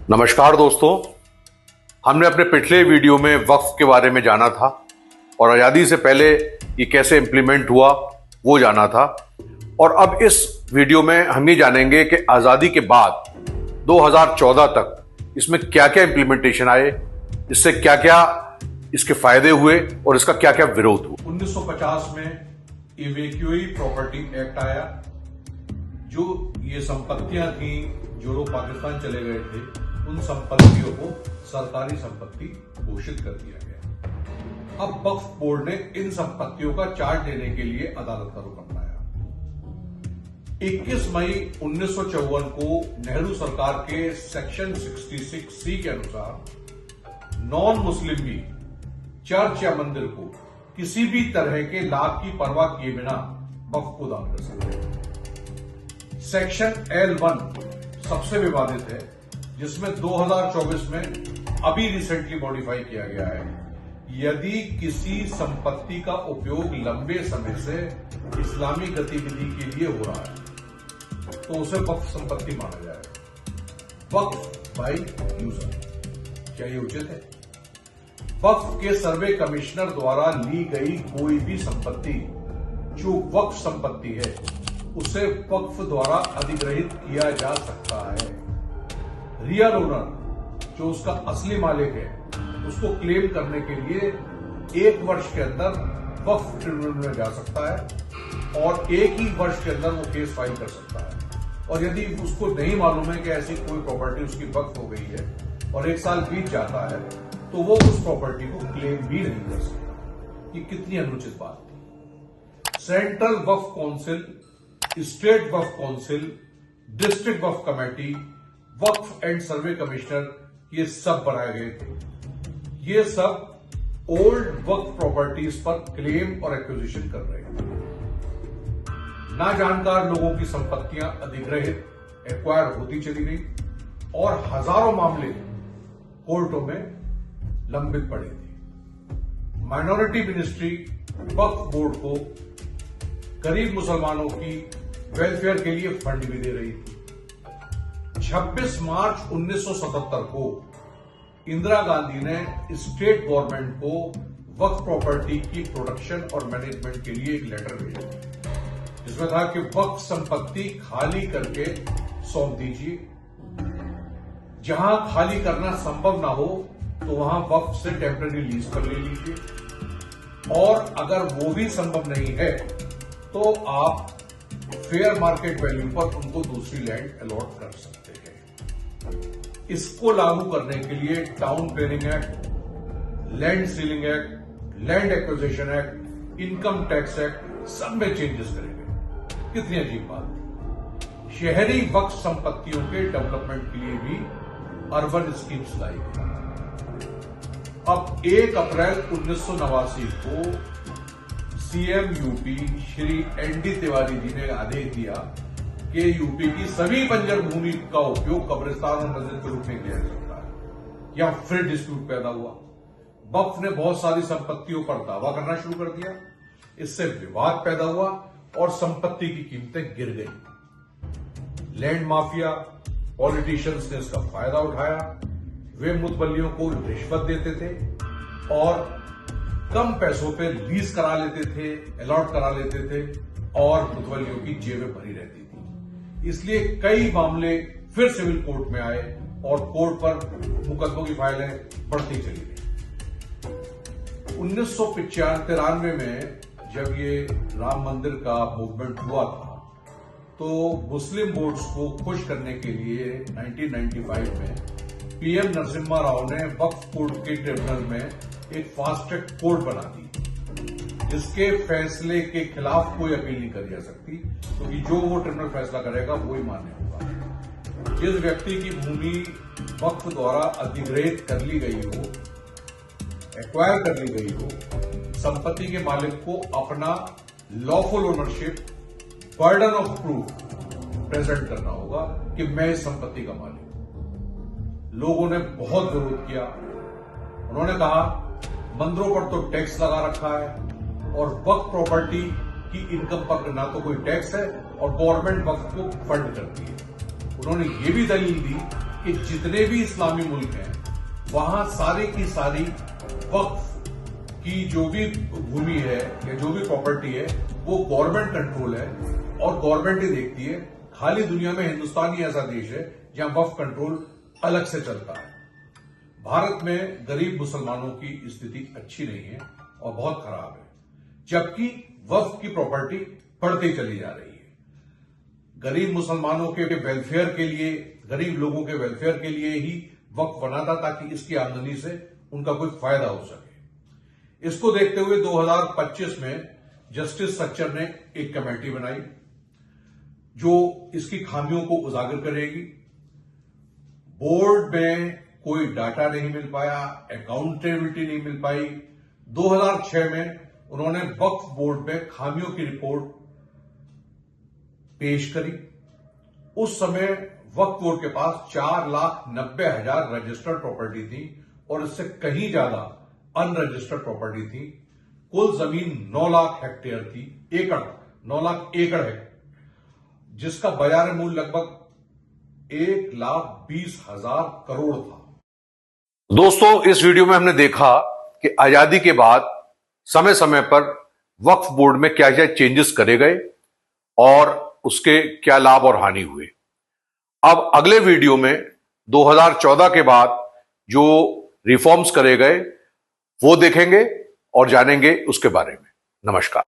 नमस्कार दोस्तों, हमने अपने पिछले वीडियो में वक्फ के बारे में जाना था और आज़ादी से पहले ये कैसे इम्प्लीमेंट हुआ वो जाना था। और अब इस वीडियो में हम ये जानेंगे कि आज़ादी के बाद 2014 तक इसमें क्या क्या इम्प्लीमेंटेशन आए, इससे क्या क्या इसके फायदे हुए और इसका क्या क्या विरोध हुआ। 1950 में इवैक्यूई प्रॉपर्टी एक्ट आया, जो ये संपत्तियां थी जो लोग पाकिस्तान चले गए थे उन संपत्तियों को सरकारी संपत्ति घोषित कर दिया गया। अब वक्फ बोर्ड ने इन संपत्तियों का चार्ज देने के लिए अदालत का रुख अपनाया। 21 मई 1954 को नेहरू सरकार के सेक्शन 66C के अनुसार नॉन मुस्लिम भी चर्च या मंदिर को किसी भी तरह के लाभ की परवाह किए बिना वक्फ को दान कर सकते हैं। सेक्शन L1 सबसे विवादित है, जिसमें 2024 में अभी रिसेंटली मॉडिफाई किया गया है। यदि किसी संपत्ति का उपयोग लंबे समय से इस्लामी गतिविधि के लिए हो रहा है तो उसे वक्फ संपत्ति माना जाएगा। वक्फ बाय यूजर, क्या ये उचित है? वक्फ के सर्वे कमिश्नर द्वारा ली गई कोई भी संपत्ति जो वक्फ संपत्ति है उसे वक्फ द्वारा अधिग्रहित किया जा सकता है। रियल ओनर जो उसका असली मालिक है उसको क्लेम करने के लिए 1 वर्ष के अंदर वक्फ ट्रिब्यूनल में जा सकता है और एक ही वर्ष के अंदर वो केस फाइल कर सकता है। और यदि उसको नहीं मालूम है कि ऐसी कोई प्रॉपर्टी उसकी वक्फ हो गई है और 1 साल बीत जाता है तो वो उस प्रॉपर्टी को क्लेम भी नहीं कर सकता। ये कितनी अनुचित बात थी। Central Waqf council, state Waqf council, district Waqf committee, Waqf and survey commissioner, ये सब बनाए गए थे। ये सब ओल्ड वक्फ प्रॉपर्टीज पर क्लेम और एक्विजिशन कर रहे हैं। ना जानकार लोगों की संपत्तियां अधिग्रहित एक्वायर होती चली गई और हजारों मामले कोर्टों में लंबित पड़े थे। माइनॉरिटी मिनिस्ट्री वक्फ बोर्ड को गरीब मुसलमानों की वेलफेयर के लिए फंड भी दे रही थी। 26 मार्च 1977 को इंदिरा गांधी ने स्टेट गवर्नमेंट को वक्फ प्रॉपर्टी की प्रोडक्शन और मैनेजमेंट के लिए एक लेटर भेजा, जिसमें था कि वक्फ संपत्ति खाली करके सौंप दीजिए। जहां खाली करना संभव ना हो तो वहां वक्फ से टेम्पररी लीज पर ले लीजिए और अगर वो भी संभव नहीं है तो आप फेयर मार्केट वैल्यू पर उनको दूसरी लैंड अलॉट कर सकते हैं। इसको लागू करने के लिए town planning act, land ceiling act, land acquisition act, income tax act, सब में चेंजेस करेंगे। कितनी अजीब बात। शहरी वक्फ संपत्तियों के डेवलपमेंट के लिए भी अर्बन स्कीम्स लाई गई। अब 1 अप्रैल 1989 को CM UP Shri ND Tiwari ji ने आदेश दिया कि यूपी की सभी बंजर भूमि का उपयोग कब्रिस्तान और मस्जिद के रूप में किया जा सकता है। यहां फिर डिस्प्यूट पैदा हुआ। वक्फ ने बहुत सारी संपत्तियों पर दावा करना शुरू कर दिया। इससे विवाद पैदा हुआ और संपत्ति की कीमतें गिर गई। लैंड माफिया, पॉलिटिशियंस ने इसका फायदा उठाया। वे मुतवल्लियों को रिश्वत देते थे और कम पैसों पे लीज करा लेते थे, अलॉट करा लेते थे और मुतवल्लियों की जेबें भरी रहती थी। इसलिए कई मामले फिर सिविल कोर्ट में आए और कोर्ट पर मुकदमों की फाइलें बढ़ती चली गई। 1993 में जब ये राम मंदिर का मूवमेंट हुआ था तो मुस्लिम बोर्ड्स को खुश करने के लिए 1995 में पीएम नरसिम्हा राव ने वक्फ कोर्ट के ट्रिब्यूनल में एक फास्ट ट्रैक कोर्ट बना दी, जिसके फैसले के खिलाफ कोई अपील नहीं करी जा सकती, क्योंकि जो वो ट्रिब्यूनल फैसला करेगा वो ही मान्य होगा। जिस व्यक्ति की भूमि वक्फ द्वारा अधिग्रहित कर ली गई हो, एक्वायर कर ली गई हो, संपत्ति के मालिक को अपना lawful ownership, burden of proof present करना होगा कि मैं इस संपत्ति का मालिक हूं। लोगों ने बहुत विरोध किया। उन्होंने कहा मंदिरों पर तो टैक्स लगा रखा है और वक्फ प्रॉपर्टी की इनकम पर ना तो कोई टैक्स है और गवर्नमेंट वक्फ को फंड करती है। उन्होंने ये भी दलील दी कि जितने भी इस्लामी मुल्क हैं वहां सारी की सारी वक्फ की जो भी भूमि है या जो भी प्रॉपर्टी है वो गवर्नमेंट कंट्रोल है और गवर्नमेंट ही देखती है। खाली दुनिया में हिंदुस्तान ही ऐसा देश है जहां वक्फ कंट्रोल अलग से चलता है। भारत में गरीब मुसलमानों की स्थिति अच्छी नहीं है और बहुत खराब है, जबकि वक्फ की प्रॉपर्टी बढ़ती चली जा रही है। गरीब मुसलमानों के वेलफेयर के लिए, गरीब लोगों के वेलफेयर के लिए ही वक्फ बना था ताकि इसकी आमदनी से उनका कोई फायदा हो सके। इसको देखते हुए 2025 में जस्टिस सच्चर ने एक कमेटी बनाई जो इसकी खामियों को उजागर करेगी। बोर्ड में कोई डाटा नहीं मिल पाया, अकाउंटेबिलिटी नहीं मिल पाई। 2006 में उन्होंने वक्फ बोर्ड में खामियों की रिपोर्ट पेश करी। उस समय वक्फ बोर्ड के पास 4,90,000 रजिस्टर्ड प्रॉपर्टी थी और इससे कहीं ज्यादा अनरजिस्टर्ड प्रॉपर्टी थी। कुल जमीन 9 लाख हेक्टेयर थी, 9 लाख एकड़ है, जिसका बाजार मूल्य लगभग 1,20,000 करोड़ था। दोस्तों, इस वीडियो में हमने देखा कि आजादी के बाद समय समय पर वक्फ बोर्ड में क्या क्या चेंजेस करे गए और उसके क्या लाभ और हानि हुए। अब अगले वीडियो में 2014 के बाद जो रिफॉर्म्स करे गए वो देखेंगे और जानेंगे उसके बारे में। नमस्कार।